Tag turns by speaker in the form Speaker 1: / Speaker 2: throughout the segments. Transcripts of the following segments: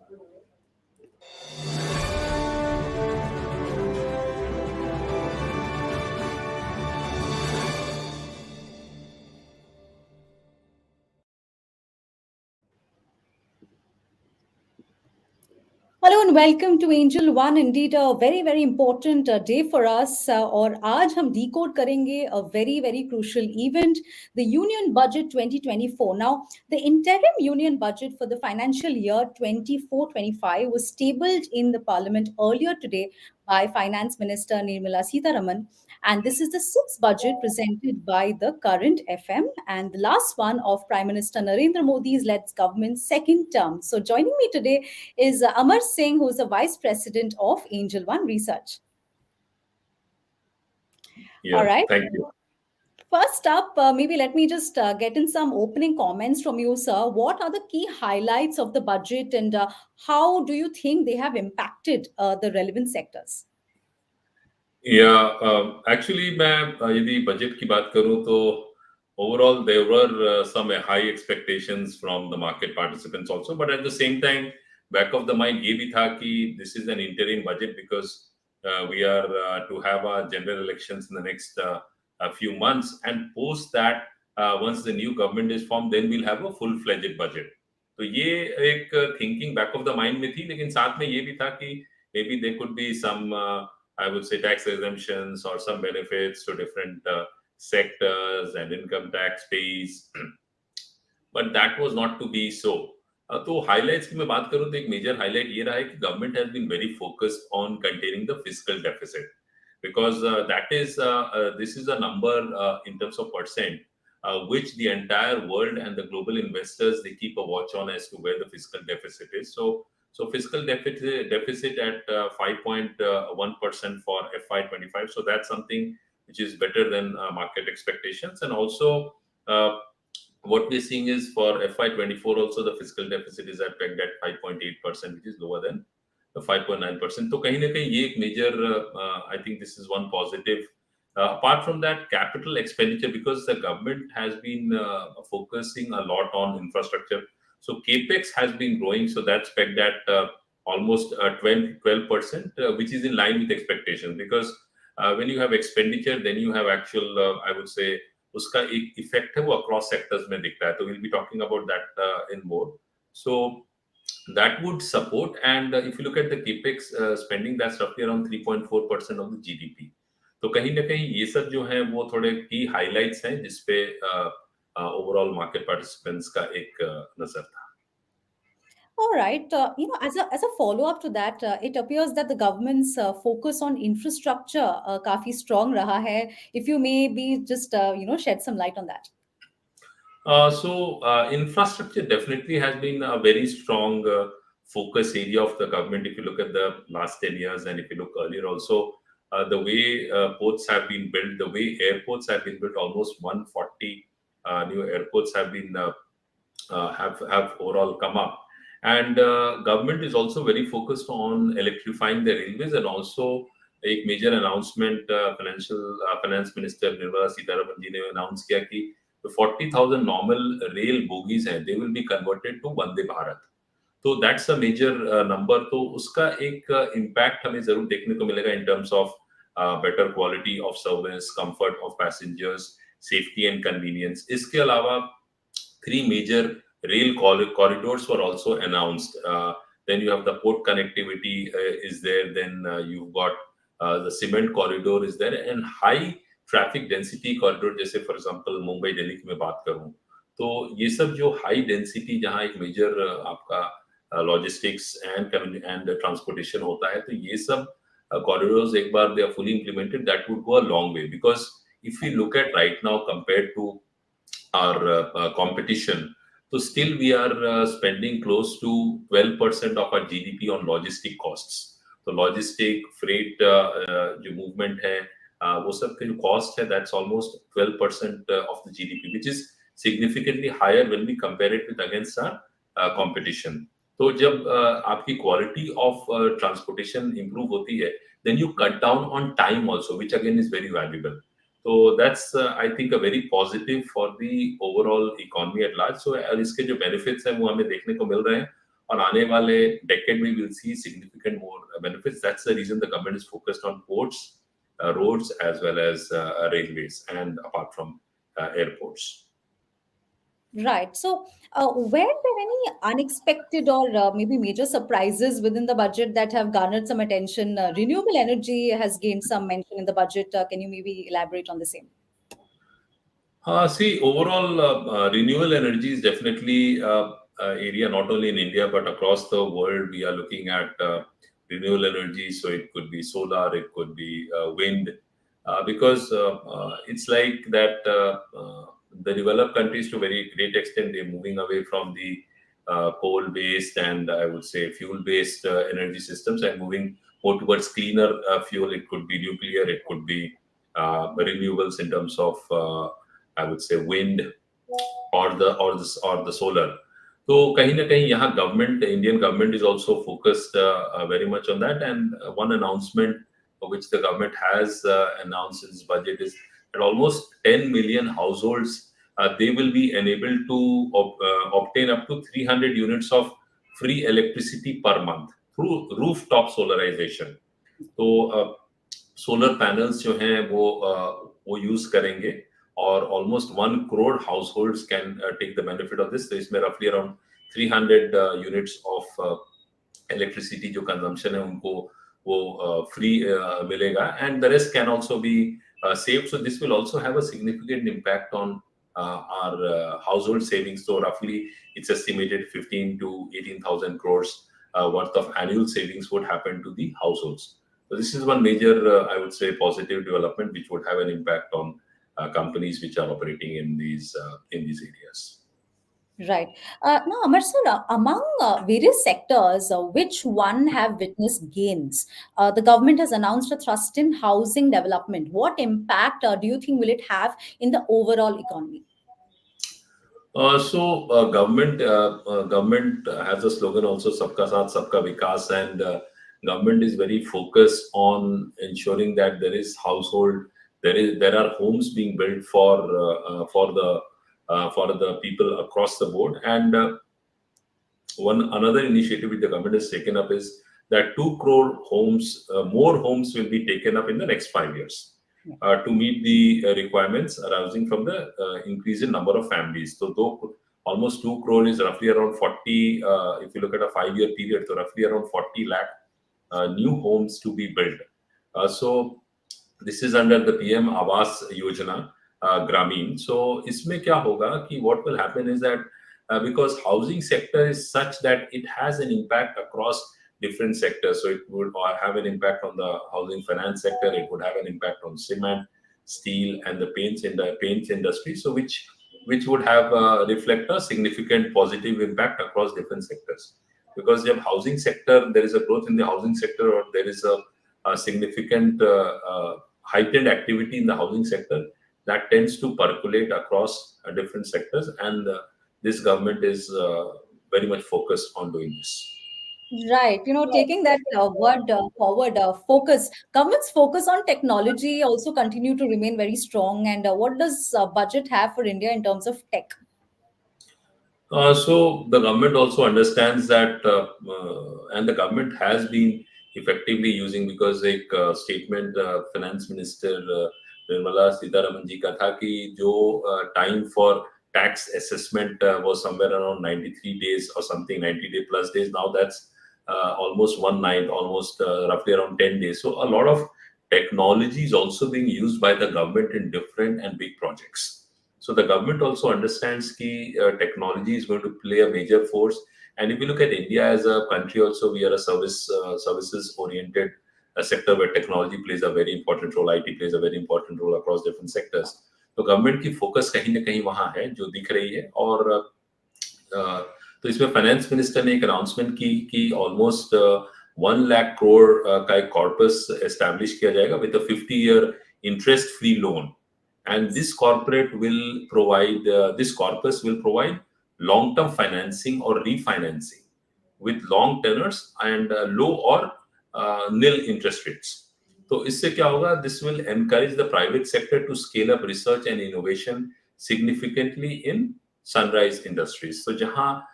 Speaker 1: Hello and welcome to Angel One. Indeed, a very very important day for us. और आज हम decode करेंगे a very crucial event, the Union Budget 2024. Now, the interim Union Budget for the financial year 24-25 was tabled in the Parliament earlier today by Finance Minister Nirmala Sitharaman. And this is the sixth budget presented by the current FM and the last one of Prime Minister Narendra Modi's led government's second term. So, joining me today is Amar Singh, who is the Vice President of Angel One Research.
Speaker 2: Yeah,
Speaker 1: All right.
Speaker 2: thank you.
Speaker 1: First up, maybe let me just get in some opening comments from you, sir. What are the key highlights of the budget and how do you think they have impacted the relevant sectors?
Speaker 2: Yeah, actually, मैं यदि budget की बात करूं तो overall there were some high expectations from the market participants also, but at the same time, back of the mind ये भी था कि this is an interim budget because we are to have our general elections in the next a few months, and post that once the new government is formed, then we'll have a full-fledged budget. तो ये एक thinking back of the mind में थी, लेकिन साथ में ये भी था कि maybe there could be some I would say tax exemptions or some benefits to different sectors and income tax pays, but that was not to be so. तो highlights की मैं बात करूं तो एक major highlight ये रहा है कि government has been very focused on containing the fiscal deficit, because that is this is a number in terms of percent which the entire world and the global investors, they keep a watch on as to where the fiscal deficit is. So fiscal deficit at 5.1% for FY25. So that's something which is better than market expectations. And also what we're seeing is for FY24 also the fiscal deficit is pegged at 5.8%, which is lower than the 5.9%. So kahin na kahin ye ek major, I think this is one positive. Apart from that, capital expenditure, because the government has been focusing a lot on infrastructure. So capex has been growing, so that's pegged at almost 12%, which is in line with expectations. Because when you have expenditure, then you have actual, I would say, उसका एक effect है वो across sectors में दिखता है. So we'll be talking about that in more. So that would support, and if you look at the capex spending, that's roughly around 3.4% of the GDP. तो कहीं ना कहीं ये सब जो है वो थोड़े की highlights हैं जिसपे overall market participants का एक नजर था.
Speaker 1: All right. As a follow-up to that, it appears that the government's focus on infrastructure काफी strong रहा है. If you may be just shed some light on that.
Speaker 2: So infrastructure definitely has been a very strong focus area of the government. If you look at the last 10 years, and if you look earlier also, the way ports have been built, the way airports have been built, almost 140 new airports have been have overall come up. And government is also very focused on electrifying the railways, and also a major announcement finance minister Nirmala Sitharaman ji ने announce किया कि the 40,000 normal rail bogies हैं, they will be converted to Vande Bharat. So that's a major number. तो उसका एक impact हमें जरूर देखने को मिलेगा in terms of better quality of service, comfort of passengers, safety and convenience. इसके अलावा 3 major rail corridors were also announced. Then you have the port connectivity is there. Then you've got the cement corridor is there, and high traffic density corridor. जैसे for example Mumbai Delhi की मैं बात करूँ, तो ये सब जो high density जहाँ एक major आपका logistics and transportation होता है, तो ये सब corridors एक बार they are fully implemented, that would go a long way. Because if we look at right now compared to our competition, so still we are spending close to 12% of our GDP on logistic costs. So logistic, freight जो movement है, वो सब का जो cost है, that's almost 12% of the GDP, which is significantly higher when we compare it with against our competition. तो जब आपकी quality of transportation improve होती है, then you cut down on time also, which again is very valuable. So that's I think a very positive for the overall economy at large. So इसके जो benefits हैं वो हमें देखने को मिल रहे हैं. और आने वाले decade में we'll see significant more benefits. That's the reason the government is focused on ports, roads, as well as railways, and apart from airports.
Speaker 1: Right. So, were there any unexpected or maybe major surprises within the budget that have garnered some attention? Renewable energy has gained some mention in the budget. Can you maybe elaborate on the same?
Speaker 2: See, overall, renewable energy is definitely area not only in India but across the world. We are looking at renewable energy, so it could be solar, it could be wind, because it's like that the developed countries, to a very great extent, they're moving away from the coal-based and I would say fuel-based energy systems and moving more towards cleaner fuel. It could be nuclear, it could be renewables in terms of I would say wind or the solar. तो कहीं ना कहीं यहाँ government, Indian government is also focused very much on that. And one announcement which the government has announced in this budget is that almost 10 million households they will be enabled to obtain up to 300 units of free electricity per month through rooftop solarization. तो solar panels जो हैं वो use करेंगे और almost 1 crore households can take the benefit of this. तो इसमें roughly around 300 units of electricity जो consumption है उनको वो free मिलेगा, and the rest can also be saved. So this will also have a significant impact on our household savings. So roughly it's estimated 15 to 18,000 crores worth of annual savings would happen to the households. So this is one major, I would say, positive development which would have an impact on companies which are operating in these areas.
Speaker 1: Right. Now, Amar sir, among various sectors, which one have witnessed gains? The government has announced a thrust in housing development. What impact do you think will it have in the overall economy?
Speaker 2: So government has a slogan also, "Sabka Saath, Sabka Vikas," and government is very focused on ensuring that there are homes being built for the people across the board. And another initiative which the government has taken up is that 2 crore homes, more homes will be taken up in the next 5 years. To meet the requirements arising from the increase in number of families. So though almost 2 crore is roughly around 40, if you look at a 5-year period, so roughly around 40 lakh new homes to be built. So this is under the PM Awas Yojana, Grameen. So इसमें क्या होगा कि what will happen is that because housing sector is such that it has an impact across different sectors. So it would have an impact on the housing finance sector. It would have an impact on cement, steel, and the paints industry. So which would have reflect a significant positive impact across different sectors. Because the housing sector, there is a growth in the housing sector, or there is a significant heightened activity in the housing sector that tends to percolate across different sectors, and this government is very much focused on doing this.
Speaker 1: Right. Taking that word forward, focus. Government's focus on technology also continue to remain very strong. And what does budget have for India in terms of tech?
Speaker 2: So the government also understands that, and the government has been effectively using, because एक statement finance minister Nirmala Sitharaman ji का था कि जो time for tax assessment was somewhere around 93 days or something, 90 plus days. Now that's almost 1/9, almost roughly around 10 days. So a lot of technology is also being used by the government in different and big projects. So the government also understands that technology is going to play a major force. And if you look at India as a country, also we are a services-oriented sector where technology plays a very important role. IT plays a very important role across different sectors. तो government की focus कहीं ना कहीं वहां है जो दिख रही है. और तो इसमें फाइनेंस मिनिस्टर ने एक अनाउंसमेंट की कि ऑलमोस्ट 1 लाख करोड़ का एक कॉर्पस एस्टैब्लिश किया जाएगा with a 50-year interest free loan. And this corpus will provide long-term financing or refinancing with long tenors and low or nil interest rates. तो इससे क्या होगा? This will encourage the private sector to scale up research and innovation significantly in sunrise industries. So जहाँ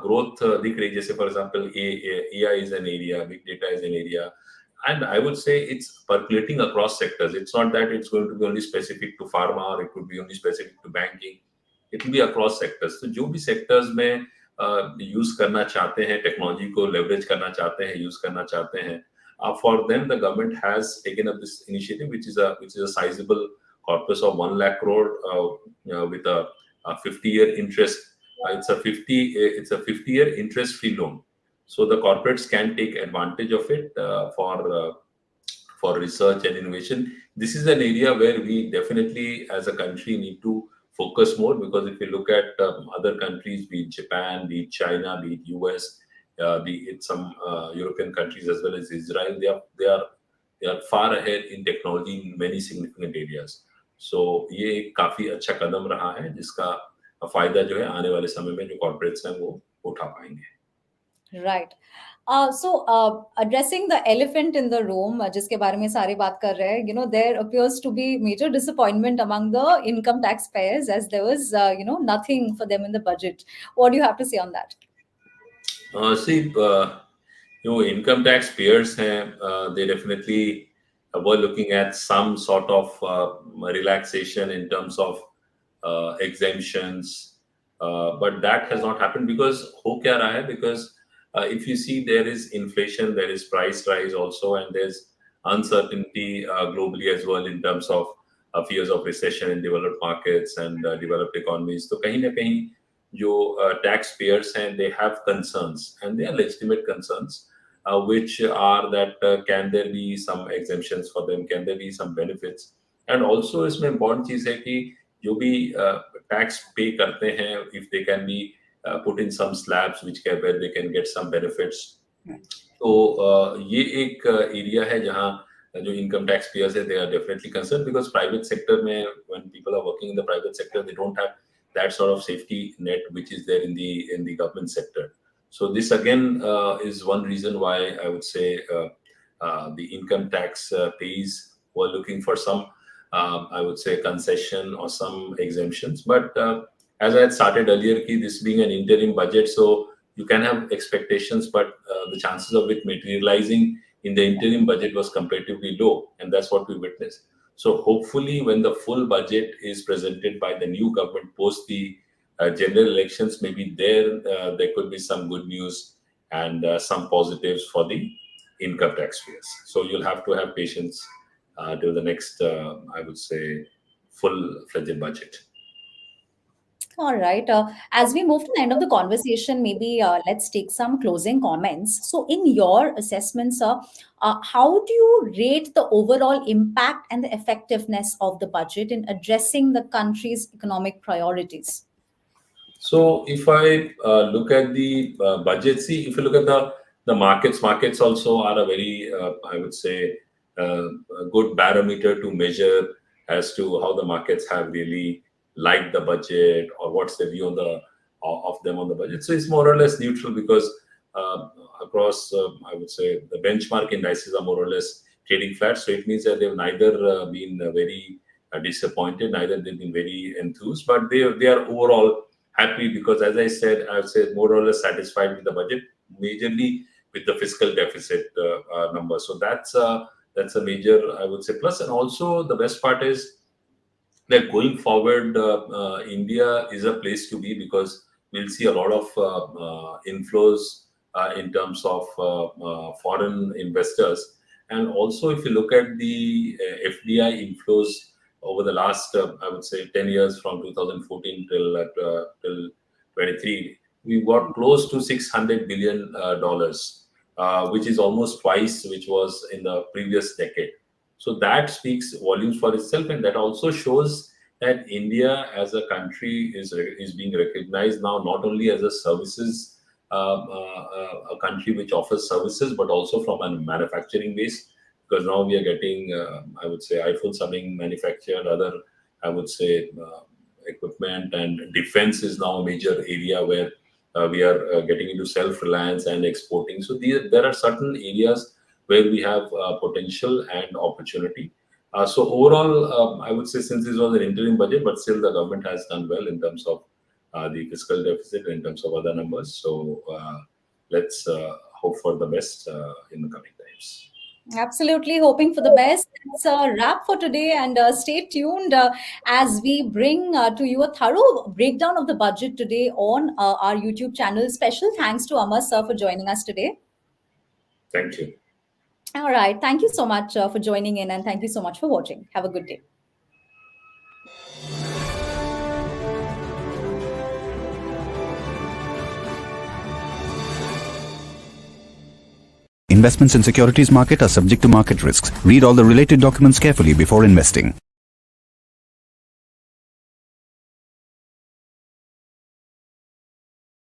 Speaker 2: growth दिख रही, जैसे for example AI is an area, big data is an area, and I would say it's percolating across sectors. It's not that it's going to be only specific to pharma or it could be only specific to banking. It will be across sectors. तो जो भी sectors में use करना चाहते हैं, technology को leverage करना चाहते हैं, यूज करना चाहते हैं, for them the government has taken up this initiative, which is a sizable corpus of 1 lakh crore with a 50-year interest. It's a 50-year interest-free loan. So the corporates can take advantage of it for research and innovation. This is an area where we definitely, as a country, need to focus more, because if you look at other countries, be it Japan, be it China, be it US, be it some European countries as well as Israel, they are far ahead in technology in many significant areas. So ये एक काफी अच्छा कदम रहा है, जिसका फायदा जो है आने वाले समय में जो कॉर्पोरेट्स हैं वो उठा पाएंगे.
Speaker 1: Right. So addressing the elephant in the room, जिसके बारे में सारे बात कर रहे हैं, there appears to be major disappointment among the income taxpayers, as there was, nothing for them in the budget. What do you have to say on that?
Speaker 2: See, income tax payers हैं, they definitely were looking at some sort of relaxation in terms of exemptions, but that has not happened, because हो क्या रहा है? Because if you see, there is inflation, there is price rise also, and there's uncertainty globally as well in terms of fears of recession in developed markets and developed economies. तो कहीं ना कहीं जो taxpayers हैं, they have concerns, and they are legitimate concerns, which are that can there be some exemptions for them, can there be some benefits, and also इसमें important चीज है कि जो भी tax pay करते हैं, if they can be put in some slabs where they can get some benefits. तो ये एक एरिया है जहाँ जो income tax payers है, they are definitely concerned, because private sector में, when people are working in the private sector, they don't have that sort of safety net which is there in the government sector. So this again is one reason why I would say the income tax pays were looking for some I would say concession or some exemptions. But as I had started earlier, this being an interim budget, so you can have expectations, but the chances of it materializing in the interim budget was comparatively low, and that's what we witnessed. So hopefully, when the full budget is presented by the new government post the general elections, maybe there could be some good news and some positives for the income taxpayers. So you'll have to have patience till the next, I would say, full-fledged budget.
Speaker 1: All right. As we move to the end of the conversation, maybe let's take some closing comments. So, in your assessment, sir, how do you rate the overall impact and the effectiveness of the budget in addressing the country's economic priorities?
Speaker 2: So, if I look at the budget, see, if you look at the markets also are a very, I would say, a good barometer to measure as to how the markets have really like the budget, or what's the view on of them on the budget. So it's more or less neutral, because across I would say the benchmark indices are more or less trading flat. So it means that they've neither been very disappointed, neither they've been very enthused, but they are overall happy, because as I said, I would say more or less satisfied with the budget, majorly with the fiscal deficit number. So that's a major, I would say, plus. And also the best part is that going forward, India is a place to be, because we'll see a lot of inflows in terms of foreign investors. And also, if you look at the FDI inflows over the last, I would say, 10 years from 2014 till 23, we got close to $600 billion, which is almost twice which was in the previous decade. So that speaks volumes for itself, and that also shows that India as a country is being recognized now not only as a services a country which offers services, but also from a manufacturing base, because now we are getting I would say iPhones are being manufactured, other I would say equipment, and defense is now a major area where we are getting into self-reliance and exporting. So there are certain areas where we have potential and opportunity. So overall, I would say, since this was an interim budget, but still the government has done well in terms of the fiscal deficit in terms of other numbers. So let's hope for the best in the coming times.
Speaker 1: Absolutely hoping for the best. It's a wrap for today, and stay tuned as we bring to you a thorough breakdown of the budget today on our YouTube channel. Special thanks to Amar sir for joining us today.
Speaker 2: Thank you.
Speaker 1: All right. Thank you so much for joining in, and thank you so much for watching. Have a good day.
Speaker 3: Investments in securities market are subject to market risks. Read all the related documents carefully before investing.